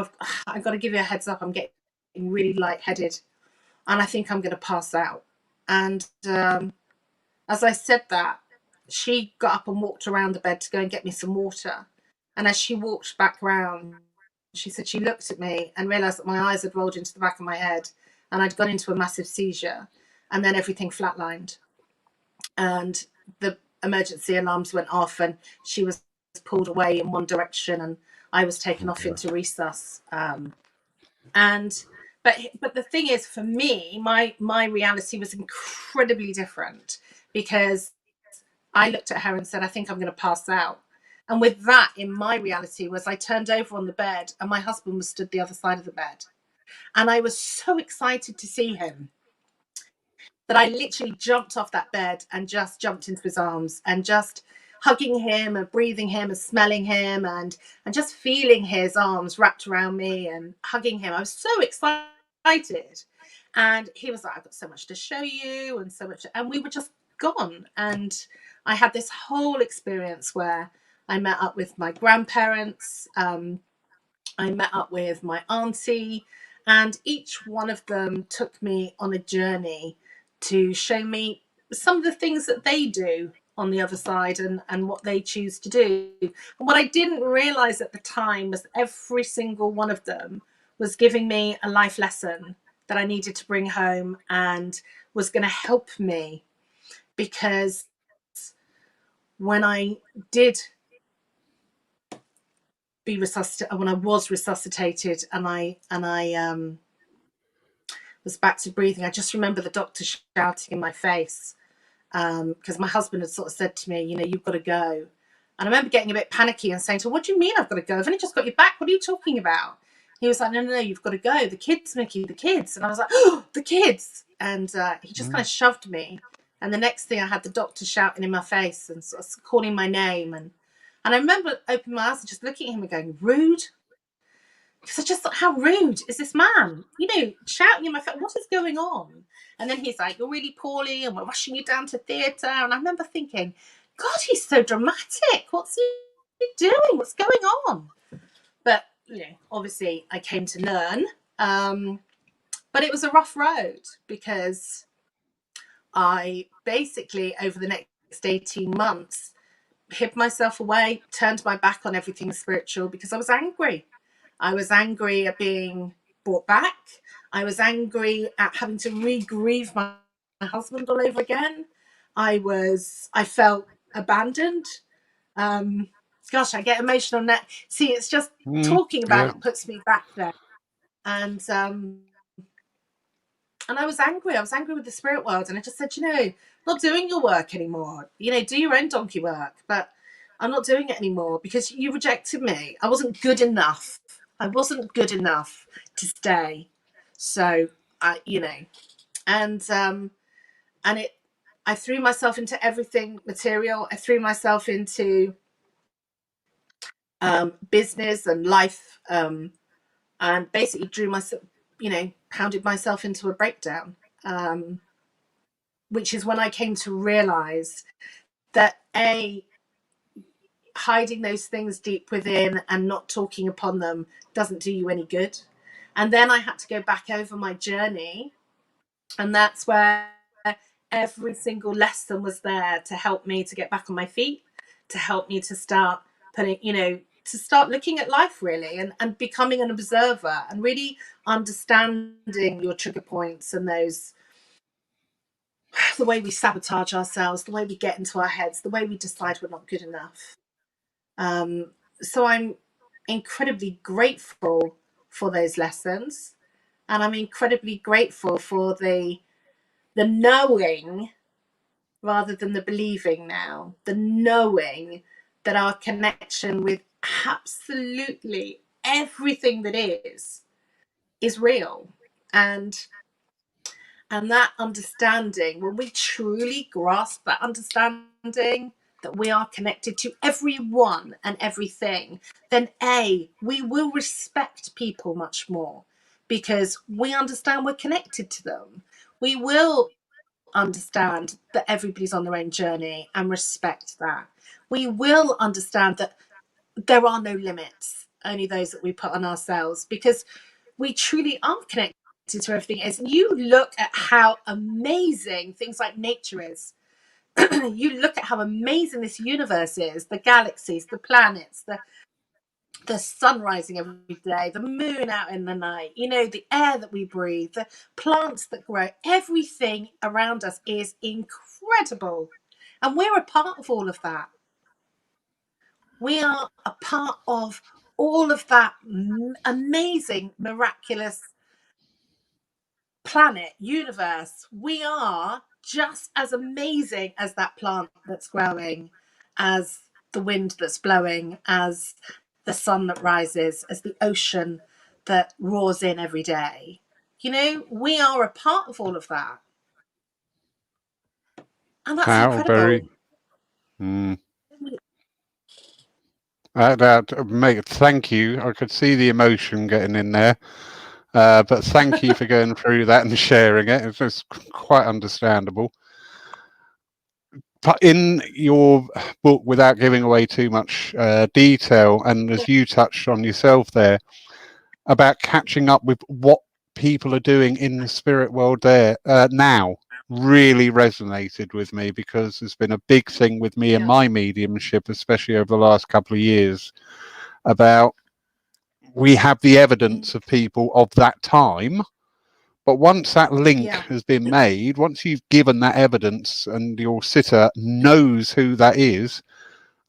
I've got to give you a heads up. I'm getting really lightheaded and I think I'm going to pass out. And as I said that, she got up and walked around the bed to go and get me some water. And as she walked back round, she said she looked at me and realised that my eyes had rolled into the back of my head and I'd gone into a massive seizure. And then everything flatlined. And the emergency alarms went off and she was pulled away in one direction and I was taken off into resus. And but the thing is, for me, my reality was incredibly different because I looked at her and said, I think I'm going to pass out. And with that in my reality was I turned over on the bed and my husband was stood the other side of the bed. And I was so excited to see him that I literally jumped off that bed and just jumped into his arms and just hugging him and breathing him and smelling him and just feeling his arms wrapped around me and hugging him. I was so excited. And he was like, I've got so much to show you and so much. And we were just gone. And I had this whole experience where I met up with my grandparents. I met up with my auntie, and each one of them took me on a journey to show me some of the things that they do on the other side and what they choose to do. And what I didn't realize at the time was every single one of them was giving me a life lesson that I needed to bring home and was going to help me, because when I did be resuscitated, when I was resuscitated and I was back to breathing, I just remember the doctor shouting in my face, because my husband had sort of said to me, you know, you've got to go. And I remember getting a bit panicky and saying to him, what do you mean I've got to go? I've only just got you back. What are you talking about? He was like, no, you've got to go. The kids, Mickey, the kids. And I was like, oh, the kids. And he just kind of shoved me. And the next thing I had the doctor shouting in my face and sort of calling my name. And I remember opening my eyes and just looking at him and going, rude. Because I just thought, how rude is this man? You know, shouting in my face, what is going on? And then he's like, you're really poorly and we're rushing you down to theatre. And I remember thinking, God, he's so dramatic. What's he doing? What's going on? But, you know, obviously I came to learn. But it was a rough road because I basically, over the next 18 months, hid myself away, turned my back on everything spiritual because I was angry. I was angry at being brought back. I was angry at having to re-grieve my husband all over again. I felt abandoned. Gosh, I get emotional now. See, it's just talking about Yeah. it puts me back there. And I was angry. I was angry with the spirit world. And I just said, you know, I'm not doing your work anymore. You know, do your own donkey work. But I'm not doing it anymore because you rejected me. I wasn't good enough. I wasn't good enough to stay. So, you know, and I threw myself into everything material. I threw myself into business and life, and basically drew myself, you know, pounded myself into a breakdown. Which is when I came to realize that hiding those things deep within and not talking upon them doesn't do you any good. And then I had to go back over my journey, and that's where every single lesson was there to help me to get back on my feet, to help me to start putting, you know, to start looking at life really and becoming an observer and really understanding your trigger points and those, the way we sabotage ourselves, the way we get into our heads, the way we decide we're not good enough. So I'm incredibly grateful for those lessons, and I'm incredibly grateful for the knowing rather than the believing now, the knowing that our connection with absolutely everything that is real. And that understanding, when we truly grasp that understanding, that we are connected to everyone and everything, then we will respect people much more because we understand we're connected to them. We will understand that everybody's on their own journey and respect that. We will understand that there are no limits, only those that we put on ourselves, because we truly are connected to everything. As you look at how amazing things like nature is, you look at how amazing this universe is, the galaxies, the planets, the sun rising every day, the moon out in the night, the air that we breathe, the plants that grow, everything around us is incredible. And we're a part of all of that. We are a part of all of that amazing, miraculous planet, universe. We are just as amazing as that plant that's growing, as the wind that's blowing, as the sun that rises, as the ocean that roars in every day. We are a part of all of that. And that's How very. incredible. Mm, mate, thank you. I could see the emotion getting in there. But thank you for going through that and sharing it. It's just quite understandable. But in your book, without giving away too much detail, and as you touched on yourself there, about catching up with what people are doing in the spirit world there now, really resonated with me, because there's been a big thing with me and Yeah. my mediumship, especially over the last couple of years, about we have the evidence of people of that time. But once that link Yeah. has been made, once you've given that evidence and your sitter knows who that is,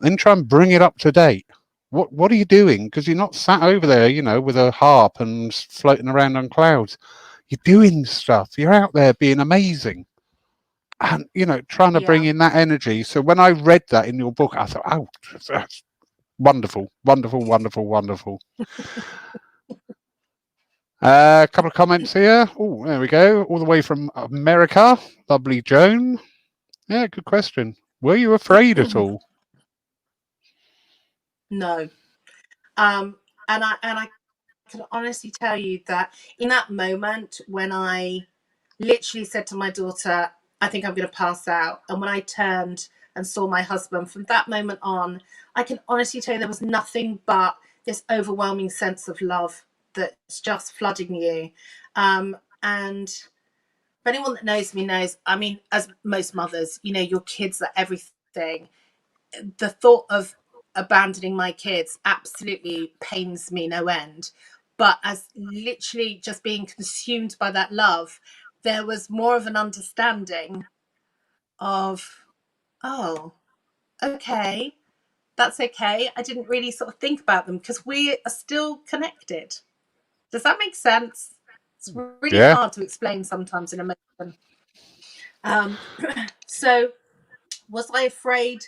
then try and bring it up to date. What are you doing? Because you're not sat over there, with a harp and floating around on clouds. You're doing stuff. You're out there being amazing. And, trying to bring Yeah. in that energy. So when I read that in your book, I thought, oh, that's wonderful, wonderful, wonderful, wonderful. A couple of comments here. Oh, there we go. All the way from America. Lovely Joan. Yeah, good question. Were you afraid at all? No. And I can honestly tell you that in that moment when I literally said to my daughter, I think I'm going to pass out. And when I turned and saw my husband, from that moment on, I can honestly tell you there was nothing but this overwhelming sense of love that's just flooding you. And for anyone that knows me knows, I mean, as most mothers, your kids are everything. The thought of abandoning my kids absolutely pains me no end. But as literally just being consumed by that love, there was more of an understanding of, oh, okay, that's okay. I didn't really sort of think about them because we are still connected. Does that make sense? It's really Yeah. hard to explain sometimes in emotion. Um, so, was I afraid?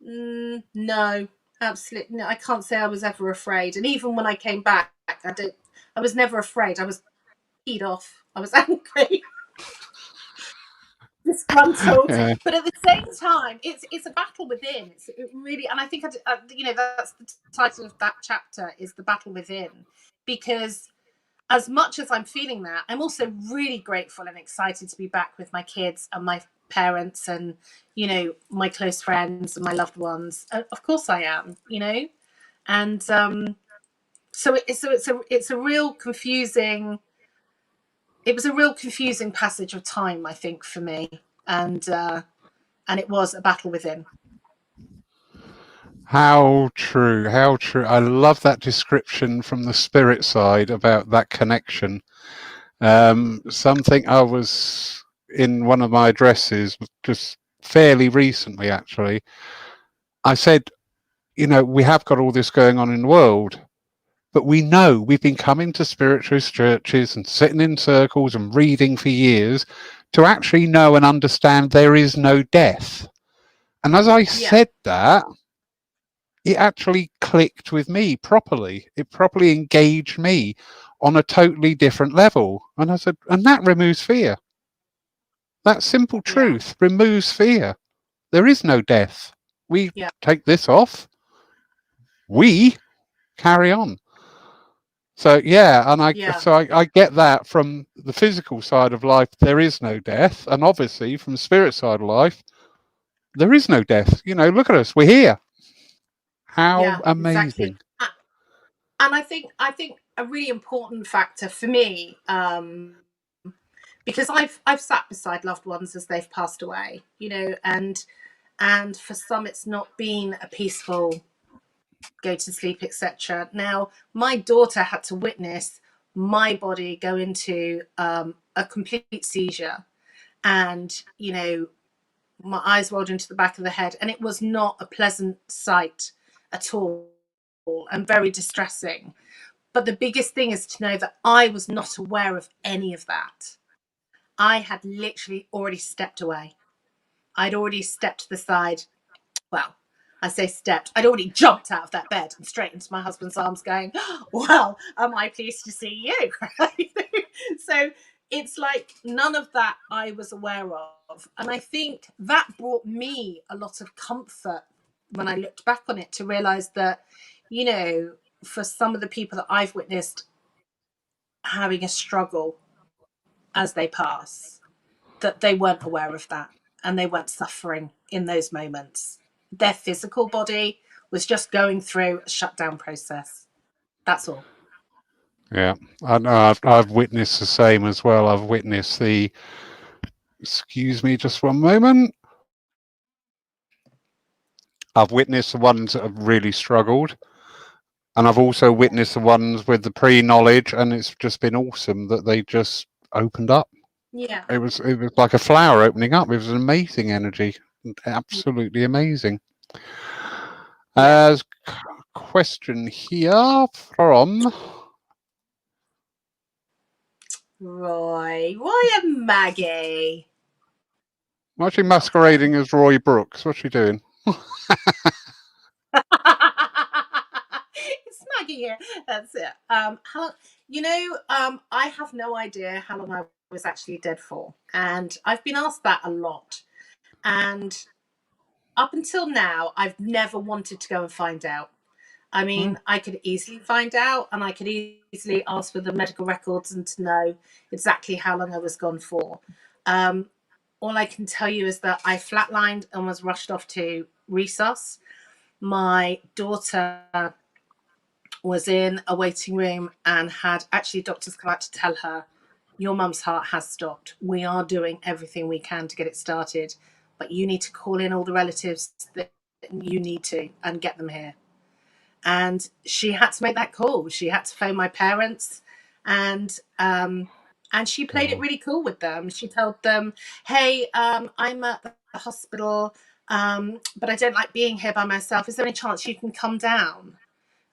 No, absolutely. No, I can't say I was ever afraid. And even when I came back, I was never afraid. I was peed off. I was angry, disgruntled. Yeah. But at the same time, it's a battle within. It really, and I think that's the title of that chapter is the battle within, because as much as I'm feeling that, I'm also really grateful and excited to be back with my kids and my parents and my close friends and my loved ones. Of course I am, and it's a real confusing. It was a real confusing passage of time, I think, for me, and it was a battle within. How true. How true. I love that description from the spirit side about that connection. Something I was in one of my addresses just fairly recently, actually. I said, we have got all this going on in the world, but we know we've been coming to spiritualist churches and sitting in circles and reading for years to actually know and understand there is no death. And as I Yeah, said that, it actually clicked with me properly. It properly engaged me on a totally different level. And I said, and that removes fear. That simple yeah, truth removes fear. There is no death. we Yeah. take this off, we carry on. So yeah, and Yeah. I get that from the physical side of life. There is no death, and obviously from the spirit side of life, there is no death. You know, look at us, we're here. How Yeah. Exactly. amazing! And I think a really important factor for me, because I've sat beside loved ones as they've passed away, you know, and for some it's not been a peaceful go to sleep, etc. Now, my daughter had to witness my body go into a complete seizure, and you know, my eyes rolled into the back of the head, and it was not a pleasant sight at all, and very distressing. But the biggest thing is to know that I was not aware of any of that. I had literally already stepped away. I'd already stepped to the side. Well, I say stepped. I'd already jumped out of that bed and straight into my husband's arms, going, "Well, am I pleased to see you?" So it's like none of that I was aware of. And I think that brought me a lot of comfort when I looked back on it, to realize that, you know, for some of the people that I've witnessed having a struggle as they pass, that they weren't aware of that and they weren't suffering in those moments. Their physical body was just going through a shutdown process. That's all. Yeah, I know I've witnessed the same as well. I've witnessed the. Excuse me, just one moment. I've witnessed the ones that have really struggled, and I've also Yeah. witnessed the ones with the pre-knowledge, and it's just been awesome that they just opened up. Yeah. It was like a flower opening up. It was an amazing energy, absolutely amazing. Yeah. As question here from Roy and Maggie. why is she masquerading Welcome. as Roy Brooks? What's she doing? It's Maggie here. That's it. How, I have no idea how long I was actually dead for, and I've been asked that a lot. And up until now, I've never wanted to go and find out. I Hmm. mean, I could easily find out, and I could easily ask for the medical records and to know exactly how long I was gone for. Um, all I can tell you is that I flatlined and was rushed off to resus. My daughter was in a waiting room and had actually doctors come out to tell her, "Your mum's heart has stopped. We are doing everything we can to get it started, but you need to call in all the relatives that you need to and get them here." And she had to make that call. She had to phone my parents, and she played it God. really cool with them. She told them, "Hey, I'm at the hospital, but I don't like being here by myself. Is there any chance you can come down?"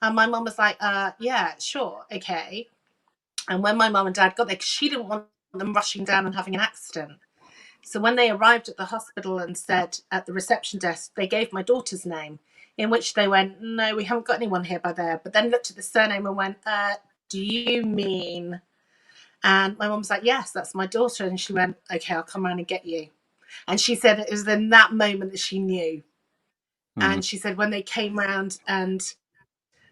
And my mum was like, "Yeah, sure, okay." And when my mum and dad got there, 'cause she didn't want them rushing down and having an accident. So when they arrived at the hospital and said at the reception desk, they gave my daughter's name, in which they went, "No, we haven't got anyone here by there." But then looked at the surname and went, "Do you mean?" And my mum was like, "Yes, that's my daughter." And she went, "Okay, I'll come around and get you." And she said it was in that moment that she knew. Hmm. And she said when they came round and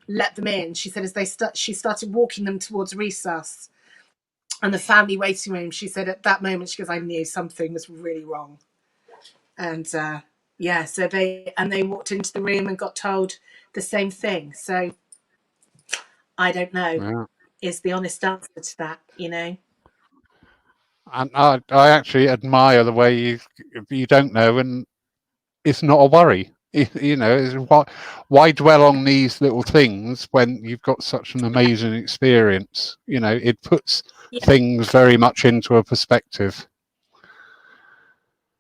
let them in, she said as she started walking them towards resus and the family waiting room, she said at that moment, she goes, "I knew something was really wrong." And yeah, so they walked into the room and got told the same thing. So I don't know Yeah. is the honest answer to that, you know. And I actually admire the way you don't know, and it's not a worry. You know, why dwell on these little things when you've got such an amazing experience? You know, it puts Yeah, things very much into a perspective.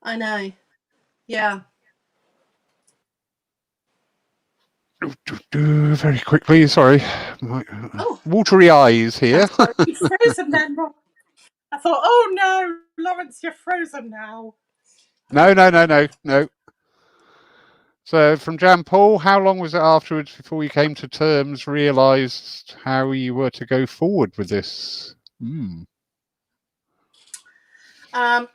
I know. Yeah. Very quickly, sorry, my Oh, watery eyes I'm here. sorry, you've frozen then. I thought, oh no, Lawrence, you're frozen now. No, no, no, no, no. So from Jan Paul, how long was it afterwards before you came to terms, realised how you were to go forward with this? Mm.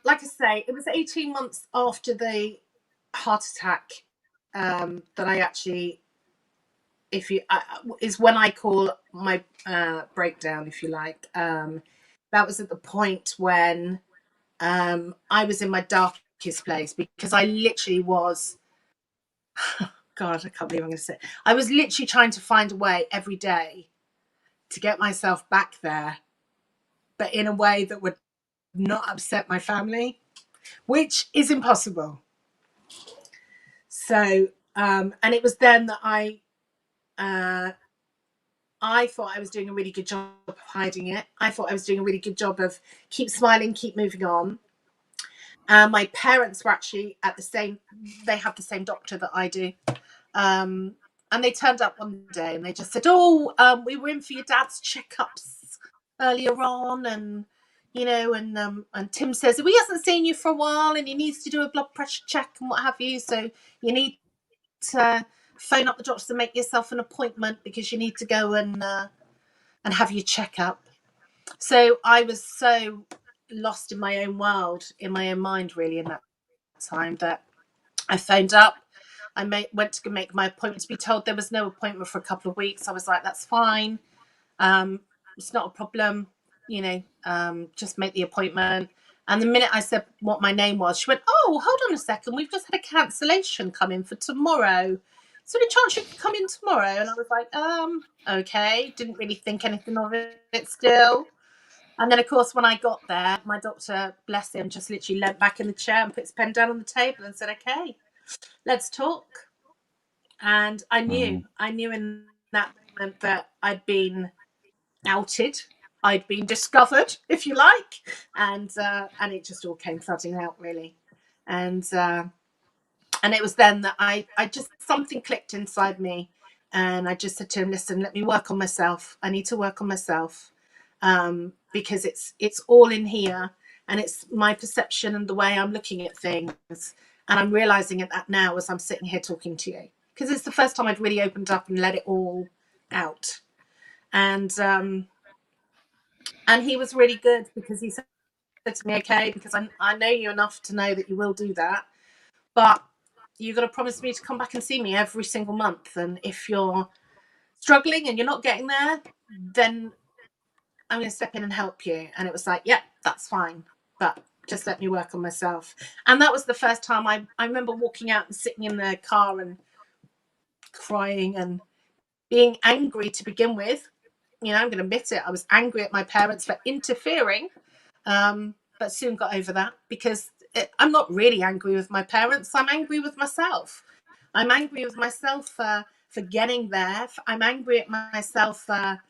Like I say, it was 18 months after the heart attack. that I actually, if you is when I call my breakdown, if you like. That was at the point when I was in my darkest place, because I literally was. God, I can't believe I'm going to say it. I was literally trying to find a way every day to get myself back there, but in a way that would not upset my family, which is impossible. So, and it was then that I thought I was doing a really good job of hiding it. I thought I was doing a really good job of keep smiling, keep moving on. My parents were actually they have the same doctor that I do. And they turned up one day and they just said, "Oh, we were in for your dad's checkups earlier on, and and Tim says we hasn't seen you for a while, and he needs to do a blood pressure check and what have you. So you need to phone up the doctor to make yourself an appointment, because you need to go and have your checkup." So I was so lost in my own world, in my own mind, really, in that time, that I phoned up. Went to make my appointment, to be told there was no appointment for a couple of weeks. I was like, that's fine. It's not a problem. Just make the appointment. And the minute I said what my name was, she went, "Oh, hold on a second. We've just had a cancellation come in for tomorrow. Is there any chance you could come in tomorrow?" And I was like, okay. Didn't really think anything of it still. And then, of course, when I got there, my doctor, bless him, just literally leant back in the chair and put his pen down on the table and said, "Okay, let's talk." And I knew in that moment that I'd been outed, I'd been discovered, if you like, and it just all came flooding out, really. And it was then that I just, something clicked inside me, and I just said to him, "Listen, let me work on myself. I need to work on myself, because it's all in here, and it's my perception and the way I'm looking at things, and I'm realizing it that now as I'm sitting here talking to you, because it's the first time I'd really opened up and let it all out." And he was really good, because he said to me, "Okay, because I know you enough to know that you will do that, but you've got to promise me to come back and see me every single month. And if you're struggling and you're not getting there, then I'm going to step in and help you." And it was like, "Yeah, that's fine, but just let me work on myself." And that was the first time I remember walking out and sitting in the car and crying and being angry to begin with. I'm going to admit it. I was angry at my parents for interfering, but soon got over that, because I'm not really angry with my parents. I'm angry with myself. I'm angry with myself for getting there. I'm angry at myself for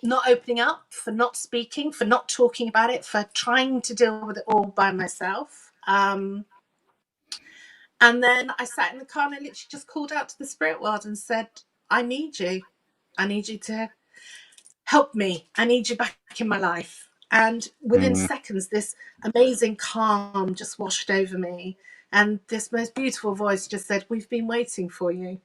not opening up, for not speaking, for not talking about it, for trying to deal with it all by myself. And then I sat in the car and I literally just called out to the spirit world and said, "I need you. I need you to help me. I need you back in my life." And within seconds, this amazing calm just washed over me. And this most beautiful voice just said, "We've been waiting for you."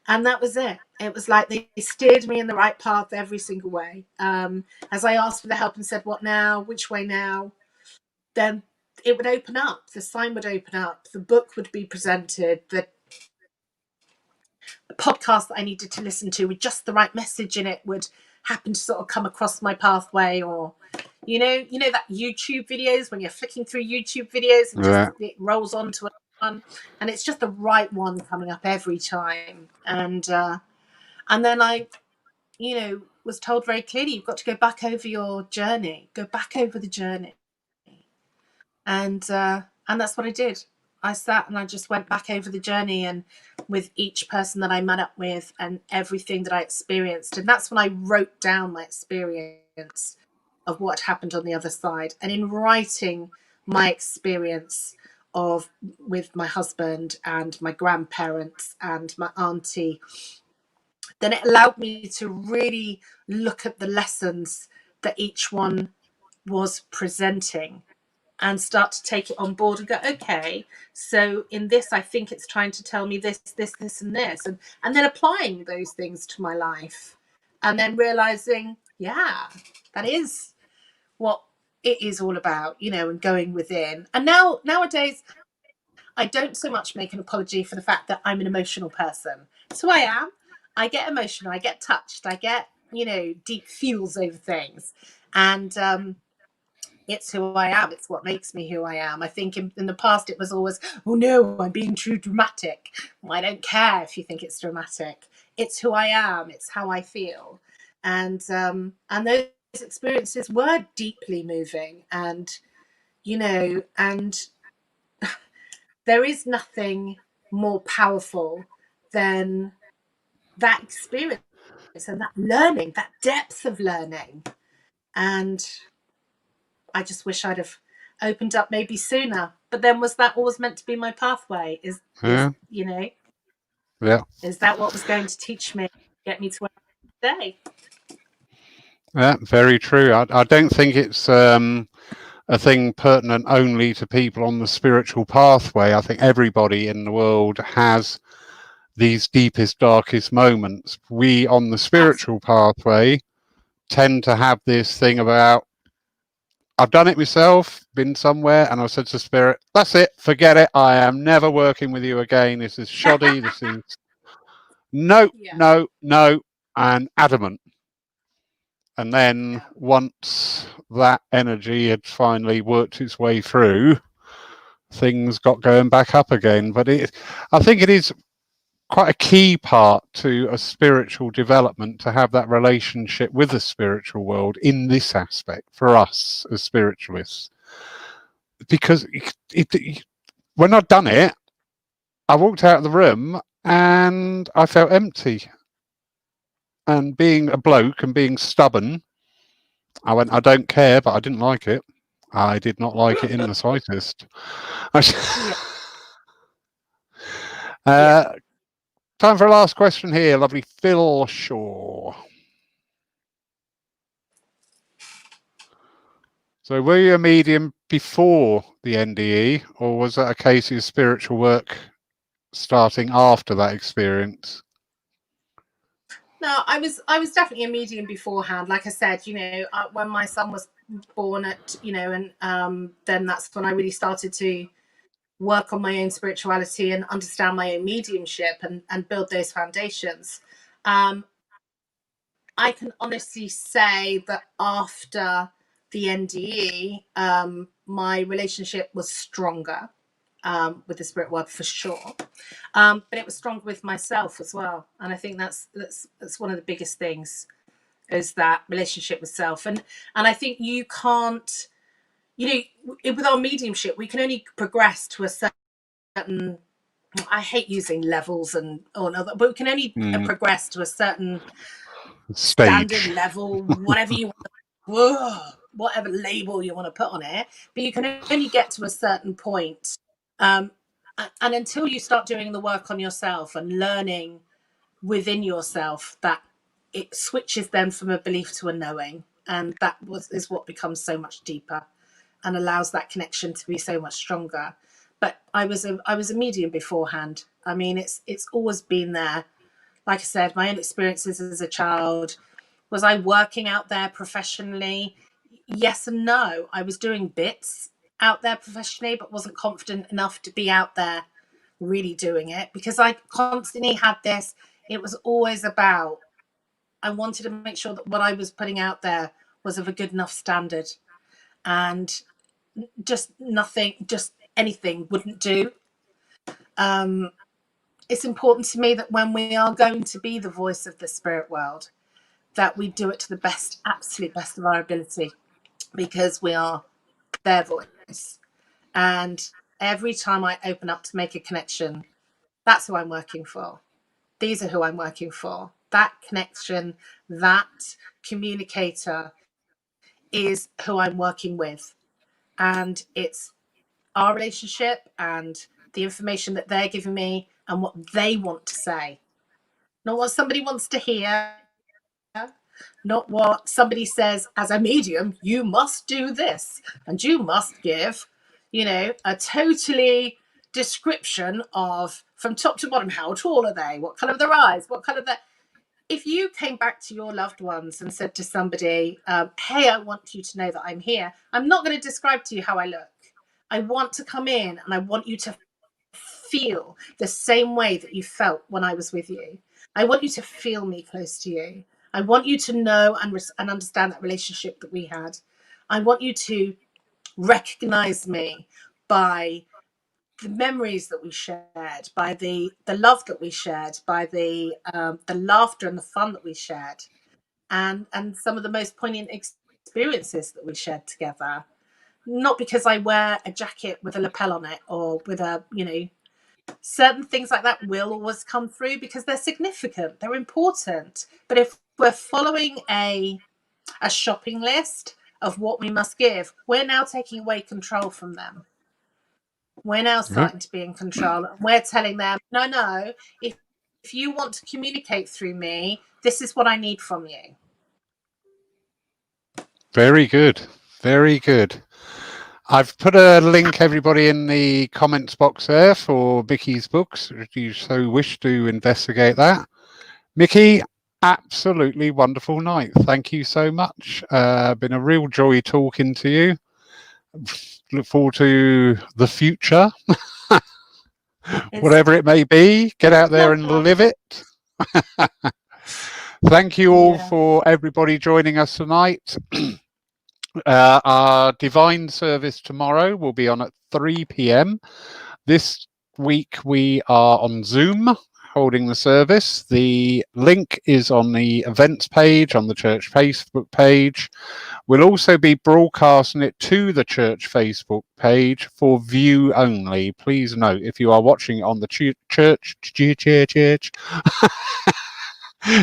And that was it. It was like they steered me in the right path every single way. As I asked for the help and said, "What now? Which way now?" Then it would open up. The sign would open up. The book would be presented. The podcast that I needed to listen to with just the right message in it would happen to sort of come across my pathway. Or that YouTube videos, when you're flicking through YouTube videos and just it rolls onto one, and it's just the right one coming up every time. And then I was told very clearly, "You've got to go back over your journey, go back over the journey." And that's what I did. I sat and I just went back over the journey, and with each person that I met up with and everything that I experienced. And that's when I wrote down my experience of what happened on the other side. And in writing my experience of with my husband and my grandparents and my auntie, then it allowed me to really look at the lessons that each one was presenting, and start to take it on board and go, "Okay, so in this, I think it's trying to tell me this, this, this, and this." And then applying those things to my life, and then realizing, yeah, that is what it is all about, and going within. And nowadays, I don't so much make an apology for the fact that I'm an emotional person. That's who I am. I get emotional, I get touched, I get, deep feels over things. And it's who I am. It's what makes me who I am. I think in the past it was always, oh no, I'm being too dramatic. Well, I don't care if you think it's dramatic. It's who I am. It's how I feel. And those experiences were deeply moving. And there is nothing more powerful than that experience and that learning, that depth of learning. And I just wish I'd have opened up maybe sooner. But then was that always meant to be my pathway? Yeah. Yeah. Is that what was going to teach me, get me to where I am today? Yeah. Very true. I don't think it's a thing pertinent only to people on the spiritual pathway. I think everybody in the world has these deepest, darkest moments. We on the spiritual pathway tend to have this thing about, I've done it myself, been somewhere, and I've said to Spirit, that's it, forget it. I am never working with you again. This is shoddy. This is no, Yeah. no, no, and adamant. And then once that energy had finally worked its way through, things got going back up again. But I think it is quite a key part to a spiritual development to have that relationship with the spiritual world in this aspect for us as spiritualists. Because when I'd done it, I walked out of the room and I felt empty. And being a bloke and being stubborn, I went, I don't care, but I didn't like it. I did not like it in the slightest. Yeah. Yeah. uh, Time for a last question here. Lovely Phil Shaw. So were you a medium before the NDE, or was that a case of spiritual work starting after that experience? No, I was definitely a medium beforehand. Like I said, when my son was born and then that's when I really started to work on my own spirituality and understand my own mediumship and build those foundations. Um, I can honestly say that after the NDE, my relationship was stronger with the spirit world for sure, but it was stronger with myself as well. And I think that's one of the biggest things is that relationship with self. And I think you can't, with our mediumship, we can only progress to a certain. I hate using levels but we can only progress to a certain standard Stage. level, whatever you whatever label you want to put on it, but you can only get to a certain point. Um, and until you start doing the work on yourself and learning within yourself, that it switches then from a belief to a knowing, and is what becomes so much deeper and allows that connection to be so much stronger. But I was a medium beforehand. I mean, it's always been there. Like I said, my own experiences as a child. Was I working out there professionally? Yes and no. I was doing bits out there professionally, but wasn't confident enough to be out there really doing it because I constantly had this. It was always about, I wanted to make sure that what I was putting out there was of a good enough standard. And just nothing, just anything wouldn't do. Um, it's important to me that when we are going to be the voice of the spirit world, that we do it to the best, absolute best of our ability, because we are their voice. And every time I open up to make a connection, that's who I'm working for. These are who I'm working for. That connection, that communicator is who I'm working with. And it's our relationship and the information that they're giving me and what they want to say, not what somebody wants to hear, not what somebody says as a medium, you must do this and you must give, a totally description of from top to bottom, how tall are they? What color are their eyes? What color their. If you came back to your loved ones and said to somebody, hey, I want you to know that I'm here, I'm not going to describe to you how I look. I want to come in and I want you to feel the same way that you felt when I was with you. I want you to feel me close to you. I want you to know and understand that relationship that we had. I want you to recognize me by the memories that we shared, by the love that we shared, by the laughter and the fun that we shared, and some of the most poignant experiences that we shared together. Not because I wear a jacket with a lapel on it or with a, certain things like that will always come through because they're significant, they're important. But if we're following a shopping list of what we must give, we're now taking away control from them. We're now starting to be in control, and we're telling them, no, if you want to communicate through me, this is what I need from you. Very good. Very good. I've put a link, everybody, in the comments box there for Micky's books, if you so wish to investigate that. Micky, absolutely wonderful night. Thank you so much. Been a real joy talking to you. Look forward to the future, whatever it may be. Get out there and live it. Thank you all for everybody joining us tonight. Our divine service tomorrow will be on at 3 p.m. This week we are on Zoom holding the service. The link is on the events page on the church Facebook page. We'll also be broadcasting it to the church Facebook page for view only. Please note, if you are watching it on the church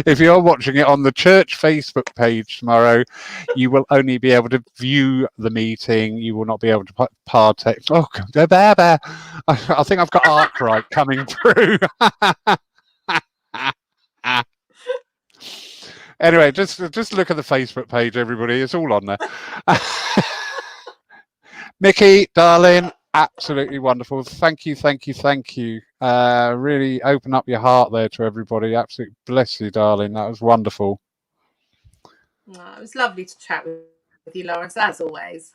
if you're watching it on the church Facebook page tomorrow, you will only be able to view the meeting. You will not be able to partake. Oh, I think I've got arkwright coming through. Anyway, just look at the Facebook page, everybody. It's all on there. Micky, darling, absolutely wonderful. Thank you. Really open up your heart there to everybody. Absolutely bless you, darling. That was wonderful. It was lovely to chat with you, Lawrence, as always.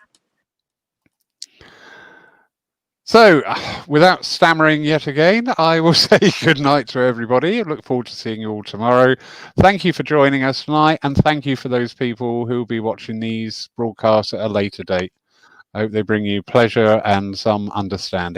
So, without stammering yet again, I will say good night to everybody. I look forward to seeing you all tomorrow. Thank you for joining us tonight, and thank you for those people who will be watching these broadcasts at a later date. I hope they bring you pleasure and some understanding.